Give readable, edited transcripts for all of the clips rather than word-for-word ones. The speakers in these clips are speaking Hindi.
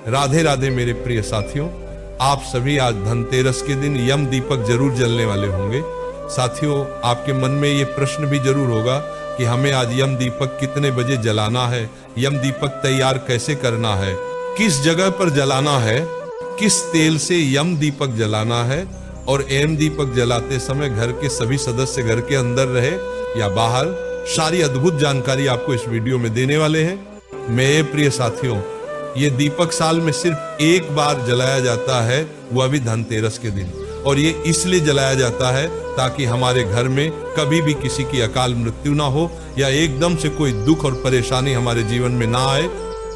राधे राधे मेरे प्रिय साथियों, आप सभी आज धनतेरस के दिन यम दीपक जरूर जलने वाले होंगे। साथियों, आपके मन में ये प्रश्न भी जरूर होगा कि हमें आज यम दीपक कितने बजे जलाना है, यम दीपक तैयार कैसे करना है, किस जगह पर जलाना है, किस तेल से यम दीपक जलाना है, और एम दीपक जलाते समय घर के सभी सदस्य घर के अंदर रहे या बाहर, सारी अद्भुत जानकारी आपको इस वीडियो में देने वाले हैं। मेरे प्रिय साथियों, ये दीपक साल में सिर्फ एक बार जलाया जाता है, वह भी धनतेरस के दिन, और ये इसलिए जलाया जाता है ताकि हमारे घर में कभी भी किसी की अकाल मृत्यु ना हो या एकदम से कोई दुख और परेशानी हमारे जीवन में ना आए।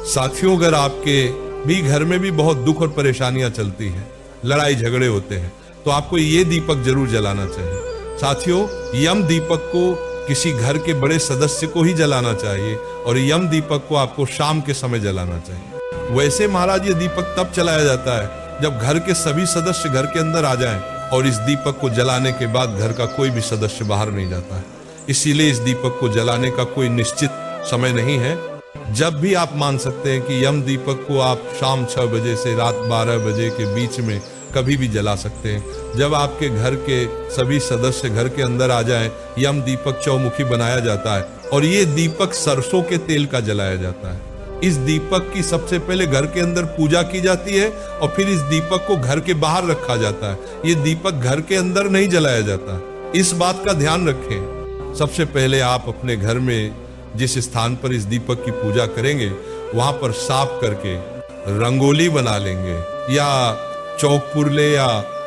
साथियों, अगर आपके भी घर में भी बहुत दुख और परेशानियां चलती हैं, लड़ाई झगड़े होते हैं, तो आपको ये दीपक जरूर जलाना चाहिए। साथियों, यम दीपक को किसी घर के बड़े सदस्य को ही जलाना चाहिए और यम दीपक को आपको शाम के समय जलाना चाहिए। वैसे महाराज, ये दीपक तब जलाया जाता है जब घर के सभी सदस्य घर के अंदर आ जाएं, और इस दीपक को जलाने के बाद घर का कोई भी सदस्य बाहर नहीं जाता है। इसीलिए इस दीपक को जलाने का कोई निश्चित समय नहीं है। जब भी आप मान सकते हैं कि यम दीपक को आप शाम 6 बजे से रात 12 बजे के बीच में कभी भी जला सकते हैं। जब आपके घर के सभी सदस्य घर के अंदर आ जाएं, यम दीपक चौमुखी बनाया जाता है और ये दीपक सरसों के तेल का जलाया जाता है। इस दीपक की सबसे पहले घर के अंदर पूजा की जाती है और फिर इस दीपक को घर के बाहर रखा जाता है। ये दीपक घर के अंदर नहीं जलाया जाता, इस बात का ध्यान रखें। सबसे पहले आप अपने घर में जिस स्थान पर इस दीपक की पूजा करेंगे, वहां पर साफ करके रंगोली बना लेंगे, या चौक पुरले या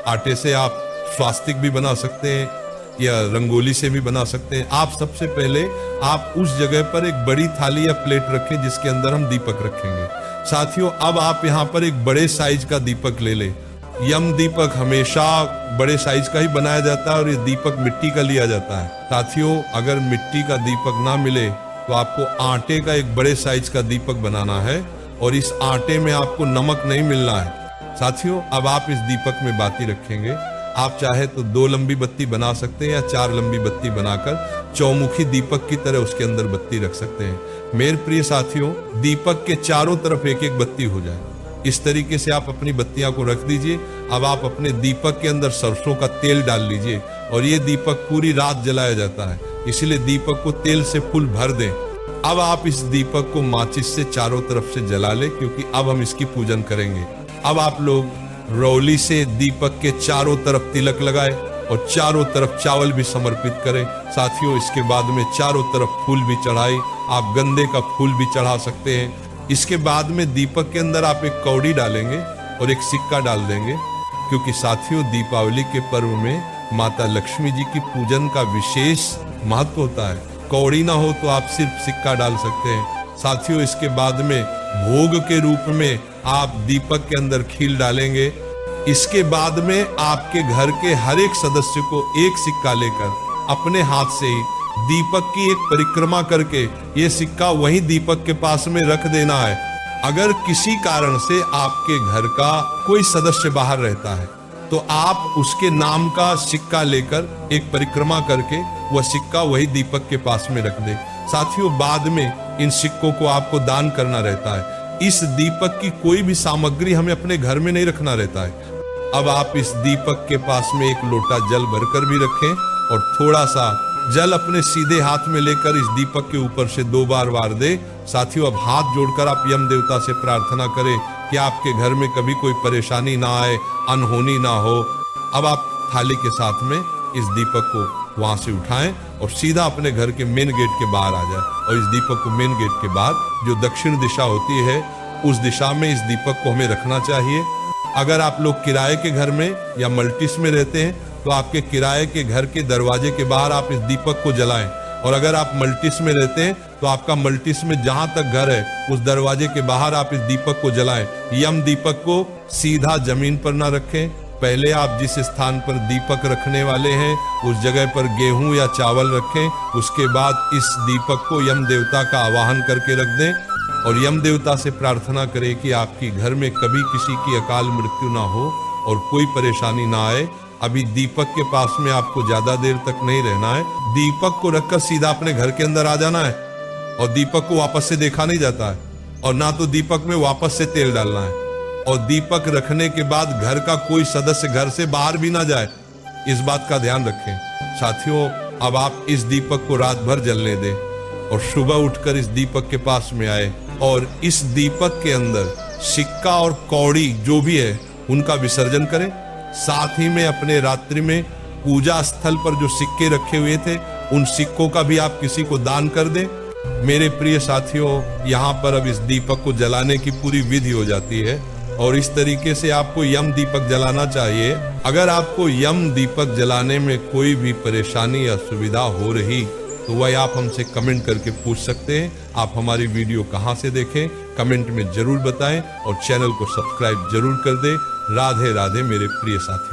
आटे से आप स्वास्तिक भी बना सकते हैं या रंगोली से भी बना सकते हैं। आप सबसे पहले आप उस जगह पर एक बड़ी थाली या प्लेट रखें जिसके अंदर हम दीपक रखेंगे। साथियों, अब आप यहाँ पर एक बड़े साइज का दीपक ले लें। यम दीपक हमेशा बड़े साइज का ही बनाया जाता है और ये दीपक मिट्टी का लिया जाता है। साथियों, अगर मिट्टी का दीपक ना मिले तो आपको आटे का एक बड़े साइज का दीपक बनाना है और इस आटे में आपको नमक नहीं मिलना है। साथियों, अब आप इस दीपक में बाती रखेंगे। आप चाहे तो 2 लंबी बत्ती बना सकते हैं या 4 लंबी बत्ती बनाकर चौमुखी दीपक की तरह उसके अंदर बत्ती रख सकते हैं। मेरे प्रिय साथियों, दीपक के चारों तरफ एक एक बत्ती हो जाए, इस तरीके से आप अपनी बत्तियां को रख दीजिए। अब आप अपने दीपक के अंदर सरसों का तेल डाल लीजिए और ये दीपक पूरी रात जलाया जाता है, इसीलिए दीपक को तेल से फुल भर दें। अब आप इस दीपक को माचिस से चारों तरफ से जला लें, क्योंकि अब हम इसकी पूजन करेंगे। अब आप लोग रौली से दीपक के चारों तरफ तिलक लगाए और चारों तरफ चावल भी समर्पित करें। साथियों, इसके बाद में चारों तरफ फूल भी चढ़ाए, आप गेंदे का फूल भी चढ़ा सकते हैं। इसके बाद में दीपक के अंदर आप एक कौड़ी डालेंगे और एक सिक्का डाल देंगे, क्योंकि साथियों, दीपावली के पर्व में माता लक्ष्मी जी की पूजन का विशेष महत्व होता है। कौड़ी ना हो तो आप सिर्फ सिक्का डाल सकते हैं। साथियों, इसके बाद में भोग के रूप में आप दीपक के अंदर खील डालेंगे। इसके बाद में आपके घर के हर एक सदस्य को एक सिक्का लेकर अपने हाथ से ही दीपक की एक परिक्रमा करके ये सिक्का वही दीपक के पास में रख देना है। अगर किसी कारण से आपके घर का कोई सदस्य बाहर रहता है तो आप उसके नाम का सिक्का लेकर एक परिक्रमा करके वह सिक्का वही दीपक के पास में रख दे। साथियों, बाद में इन सिक्कों को आपको दान करना रहता है। इस दीपक की कोई भी सामग्री हमें अपने घर में नहीं रखना रहता है। अब आप इस दीपक के पास में एक लोटा जल भरकर भी रखें और थोड़ा सा जल अपने सीधे हाथ में लेकर इस दीपक के ऊपर से 2 बार वार दे। साथियों, अब हाथ जोड़कर आप यम देवता से प्रार्थना करें कि आपके घर में कभी कोई परेशानी ना आए, अनहोनी ना हो। अब आप थाली के साथ में इस दीपक को वहां से उठाएं और सीधा अपने घर के मेन गेट के बाहर आ जाए, और इस दीपक को मेन गेट के बाहर जो दक्षिण दिशा होती है उस दिशा में इस दीपक को हमें रखना चाहिए। अगर आप लोग किराए के घर में या मल्टीस में रहते हैं तो आपके किराए के घर के दरवाजे के बाहर आप इस दीपक को जलाएं, और अगर आप मल्टीस में रहते हैं तो आपका मल्टीस में जहां तक घर है उस दरवाजे के बाहर आप इस दीपक को जलाएं। यम दीपक को सीधा जमीन पर ना रखें। पहले आप जिस स्थान पर दीपक रखने वाले हैं उस जगह पर गेहूं या चावल रखें। उसके बाद इस दीपक को यम देवता का आवाहन करके रख दें और यम देवता से प्रार्थना करें कि आपकी घर में कभी किसी की अकाल मृत्यु ना हो और कोई परेशानी ना आए। अभी दीपक के पास में आपको ज्यादा देर तक नहीं रहना है। दीपक को रखकर सीधा अपने घर के अंदर आ जाना है और दीपक को वापस से देखा नहीं जाता है और ना तो दीपक में वापस से तेल डालना है। और दीपक रखने के बाद घर का कोई सदस्य घर से बाहर भी ना जाए, इस बात का ध्यान रखें। साथियों, अब आप इस दीपक को रात भर जलने दें और सुबह उठकर इस दीपक के पास में आए और इस दीपक के अंदर सिक्का और कौड़ी जो भी है उनका विसर्जन करें। साथ ही में अपने रात्रि में पूजा स्थल पर जो सिक्के रखे हुए थे उन सिक्कों का भी आप किसी को दान कर दें। मेरे प्रिय साथियों, यहाँ पर अब इस दीपक को जलाने की पूरी विधि हो जाती है और इस तरीके से आपको यम दीपक जलाना चाहिए। अगर आपको यम दीपक जलाने में कोई भी परेशानी या सुविधा हो रही तो वह आप हमसे कमेंट करके पूछ सकते हैं। आप हमारी वीडियो कहाँ से देखें कमेंट में जरूर बताएं और चैनल को सब्सक्राइब जरूर कर दें। राधे राधे मेरे प्रिय साथियों।